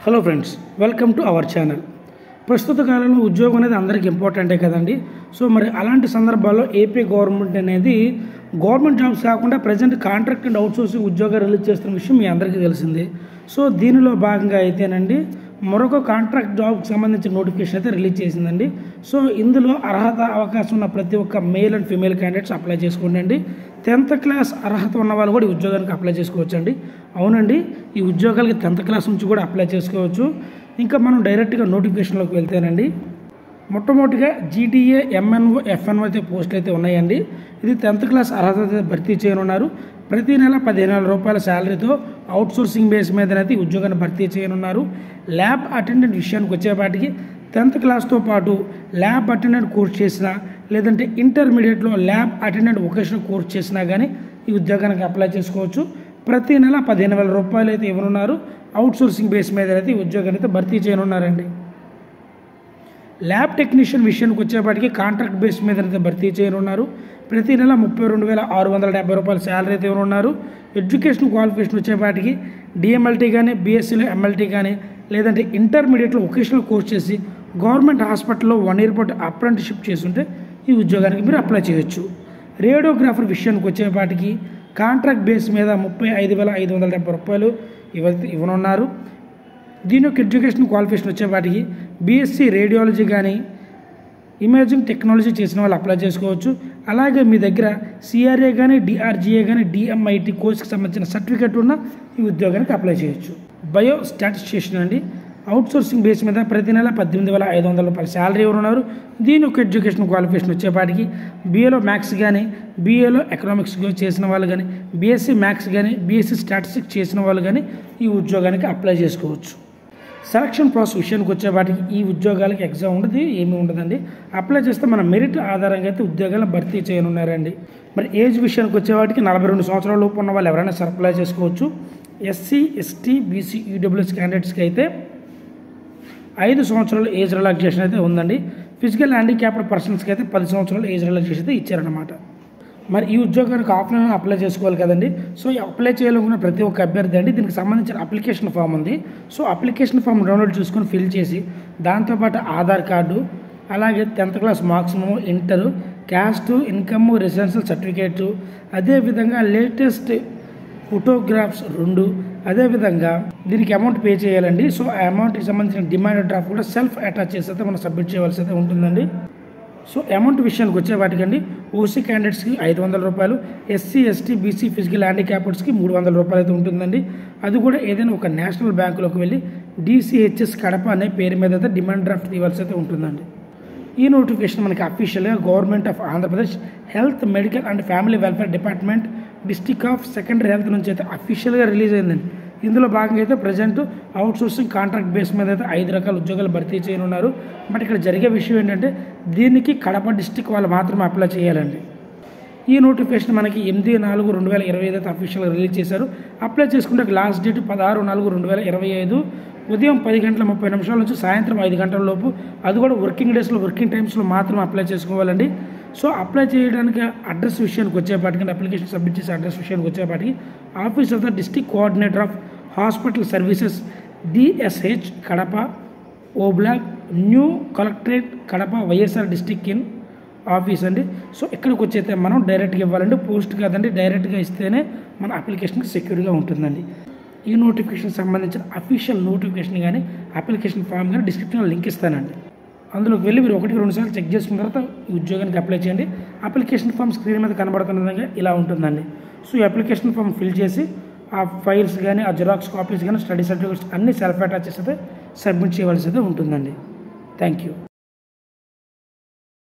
Hello friends, welcome to our channel. ప్రస్తుత కాలంలో ఉద్యోగం అనేది అందరికీ ఇంపార్టెంటే కదండి. సో మరి అలాంటి సందర్భాల్లో ఏపీ గవర్నమెంట్ అనేది గవర్నమెంట్ జాబ్స్ కాకుండా ప్రజెంట్ కాంట్రాక్ట్ అండ్ అవుట్సోర్సింగ్ ఉద్యోగాలు రిలీజ్ చేస్తున్న విషయం మీ అందరికీ తెలిసిందే. సో దీనిలో భాగంగా అయితేనండి మరొక కాంట్రాక్ట్ జాబ్కి సంబంధించిన నోటిఫికేషన్ అయితే రిలీజ్ చేసిందండి. సో ఇందులో అర్హత అవకాశం ఉన్న ప్రతి ఒక్క male and female candidates apply చేసుకోండి. 10th క్లాస్ అర్హత ఉన్న వాళ్ళు కూడా ఈ ఉద్యోగానికి అప్లై చేసుకోవచ్చు అండి. అవునండి, ఈ ఉద్యోగాలకి 10th క్లాస్ నుంచి కూడా అప్లై చేసుకోవచ్చు. ఇంకా మనం డైరెక్ట్గా నోటిఫికేషన్లోకి వెళ్తేనండి, మొట్టమొదటిగా జీటీఏ ఎంఎన్ఓ ఎఫ్ఎన్ఓ అయితే పోస్టులు అయితే ఉన్నాయండి. ఇది 10th క్లాస్ అర్హత అయితే భర్తీ చేయనున్నారు. ప్రతి నెల 15,000 రూపాయల శాలరీతో అవుట్సోర్సింగ్ బేస్ మీదనైతే ఈ ఉద్యోగాన్ని భర్తీ చేయనున్నారు. ల్యాబ్ అటెండెంట్ విషయానికి వచ్చేపాటికి 10th క్లాస్తో పాటు ల్యాబ్ అటెండెంట్ కోర్స్ చేసినా లేదంటే ఇంటర్మీడియట్లో ల్యాబ్ అటెండెంట్ వొకేషనల్ కోర్స్ చేసినా కానీ ఈ ఉద్యోగానికి అప్లై చేసుకోవచ్చు. ప్రతి నెల 15,000 రూపాయలు అయితే ఇవ్వనున్నారు. అవుట్సోర్సింగ్ బేస్ మీద అయితే ఈ ఉద్యోగాన్ని అయితే భర్తీ చేయనున్నారండి. ల్యాబ్ టెక్నీషియన్ విషయానికి వచ్చేపాటికి కాంట్రాక్ట్ బేస్ మీద అయితే భర్తీ చేయనున్నారు. ప్రతి నెల 32,670 రూపాయల శాలరీ అయితే ఇవ్వనున్నారు. ఎడ్యుకేషన్ క్వాలిఫికేషన్ వచ్చేపాటికి డిఎంఎల్టీ కానీ బీఎస్సీలో ఎంఎల్టీ కానీ లేదంటే ఇంటర్మీడియట్లో వొకేషనల్ కోర్స్ చేసి గవర్నమెంట్ హాస్పిటల్లో 1 year పాటు అప్రెంటిస్షిప్ చేస్తుంటే ఈ ఉద్యోగానికి మీరు అప్లై చేయొచ్చు. రేడియోగ్రాఫర్ విషయానికి వచ్చేపాటికి కాంట్రాక్ట్ బేస్ మీద 35,570 రూపాయలు ఇవ్వనున్నారు. దీని యొక్క ఎడ్యుకేషన్ క్వాలిఫికేషన్ వచ్చేపాటికి బీఎస్సీ రేడియాలజీ కానీ ఇమేజింగ్ టెక్నాలజీ చేసిన వాళ్ళు అప్లై చేసుకోవచ్చు. అలాగే మీ దగ్గర సిఆర్ఏ కానీ డిఆర్జీఏ కానీ డిఎంఐటి కోర్స్కి సంబంధించిన సర్టిఫికేట్ ఉన్న ఈ ఉద్యోగానికి అప్లై చేయొచ్చు. బయో స్టాటిస్టిషియన్ అండి, అవుట్సోర్సింగ్ బేస్ మీద ప్రతి నెల 18,500 రూపాయల శాలరీ ఇవ్వనున్నారు. దీని యొక్క ఎడ్యుకేషన్ క్వాలిఫికేషన్ వచ్చేపాటికి బీఏలో మ్యాథ్స్ కానీ బీఏలో ఎకనామిక్స్ చేసిన వాళ్ళు కానీ బీఎస్సీ మ్యాథ్స్ కానీ బీఎస్సీ స్టాటిస్టిక్స్ చేసిన వాళ్ళు కానీ ఈ ఉద్యోగానికి అప్లై చేసుకోవచ్చు. సెలక్షన్ ప్రాసెస్ విషయానికి వచ్చేపాటికి ఈ ఉద్యోగాలకి ఎగ్జామ్ ఉండదు, ఏమీ ఉండదండి. అప్లై చేస్తే మన మెరిట్ ఆధారంగా అయితే ఉద్యోగాలను భర్తీ చేయనున్నారండి. మరి ఏజ్ విషయానికి వచ్చేవాటికి 42 సంవత్సరాల లోపు ఉన్న వాళ్ళు ఎవరైనా అప్లై చేసుకోవచ్చు. ఎస్సీ ఎస్టీ బీసీ ఈడబ్ల్యూఎస్ క్యాండిడేట్స్కి అయితే 5 సంవత్సరాల ఏజ్ రిలాక్సేషన్ అయితే ఉందండి. ఫిజికల్ హ్యాండిక్యాప్డ్ పర్సన్స్కి అయితే 10 సంవత్సరాల ఏజ్ రిలాక్సేషన్ అయితే ఇచ్చారన్నమాట. మరి ఈ ఉద్యోగానికి ఆఫ్లైన్ అప్లై చేసుకోవాలి కదండి. సో అప్లై చేయాలనుకున్న ప్రతి ఒక్క అభ్యర్థి అండి దీనికి సంబంధించిన అప్లికేషన్ ఫామ్ ఉంది. సో అప్లికేషన్ ఫామ్ డౌన్లోడ్ చేసుకొని ఫిల్ చేసి దాంతోపాటు ఆధార్ కార్డు, అలాగే 10th class marks, inter, caste, income, residential certificate, అదేవిధంగా లేటెస్ట్ ఫోటోగ్రాఫ్స్ 2, అదేవిధంగా దీనికి అమౌంట్ పే చేయాలండి. సో ఆ అమౌంట్కి సంబంధించిన డిమాండ్ డ్రాఫ్ట్ కూడా సెల్ఫ్ అటాచ్ చేసి అయితే మనం సబ్మిట్ చేయవలసి అయితే ఉంటుందండి. సో అమౌంట్ విషయానికి వచ్చేవాటికండి ఓసీ క్యాండిడేట్స్కి 500 రూపాయలు, ఎస్సీ ఎస్టీ బీసీ ఫిజికల్ హ్యాండిక్యాప్డ్స్కి 300 రూపాయలు అయితే ఉంటుందండి. అది కూడా ఏదైనా ఒక నేషనల్ బ్యాంకులోకి వెళ్ళి DCHS కడప అనే పేరు మీద అయితే డిమాండ్ డ్రాఫ్ట్ ఇవ్వాల్సి అయితే ఉంటుందండి. ఈ నోటిఫికేషన్ మనకి అఫీషియల్గా government of Andhra Pradesh health medical and family welfare department district of secondary health నుంచి అయితే అఫీషియల్గా రిలీజ్ అయిందండి. ఇందులో భాగంగా అయితే ప్రజెంట్ అవుట్సోర్సింగ్ కాంట్రాక్ట్ బేస్ మీద అయితే 5 రకాల ఉద్యోగాలు భర్తీ చేయనున్నారు. బట్ ఇక్కడ జరిగే విషయం ఏంటంటే దీనికి కడప డిస్ట్రిక్ట్ వాళ్ళు మాత్రమే అప్లై చేయాలండి. ఈ నోటిఫికేషన్ మనకి 8/4/2025 అయితే అఫీషియల్గా రిలీజ్ చేశారు. అప్లై చేసుకుంటే లాస్ట్ డేట్ 16/4/2025 ఉదయం 10:30 నుంచి సాయంత్రం 5 గంటల లోపు, అది కూడా వర్కింగ్ డేస్లో వర్కింగ్ టైమ్స్లో మాత్రమే అప్లై చేసుకోవాలండి. సో అప్లై చేయడానికి అడ్రస్ విషయానికి వచ్చేపాటికి అప్లికేషన్ సబ్మిట్ చేసే అడ్రస్ విషయానికి వచ్చేపాటికి office of the district coordinator of hospital services DSH Kadapa O block new collectorate Kadapa YSR district in office అండి. సో ఇక్కడికి వచ్చైతే మనం డైరెక్ట్గా ఇవ్వాలండి, పోస్ట్ కాదండి. డైరెక్ట్గా ఇస్తేనే మన అప్లికేషన్కి సెక్యూర్గా ఉంటుందండి. ఈ నోటిఫికేషన్ సంబంధించిన అఫీషియల్ నోటిఫికేషన్ కానీ అప్లికేషన్ ఫామ్ కానీ డిస్క్రిప్షన్లో లింక్ ఇస్తానండి. అందులోకి వెళ్ళి మీరు 1-2 సార్లు చెక్ చేసుకున్న తర్వాత ఈ ఉద్యోగానికి అప్లై చేయండి. అప్లికేషన్ ఫామ్ స్క్రీన్ మీద కనబడుతున్న విధంగా ఇలా ఉంటుందండి. సో ఈ అప్లికేషన్ ఫామ్ ఫిల్ చేసి ఆ ఫైల్స్ కానీ ఆ జిరాక్స్ కాపీస్ కానీ స్టడీ సర్టిఫికేట్స్ అన్నీ సెల్ఫ్ అటాచ్ చేసి సబ్మిట్ చేయవలసి అయితే ఉంటుందండి. Thank you.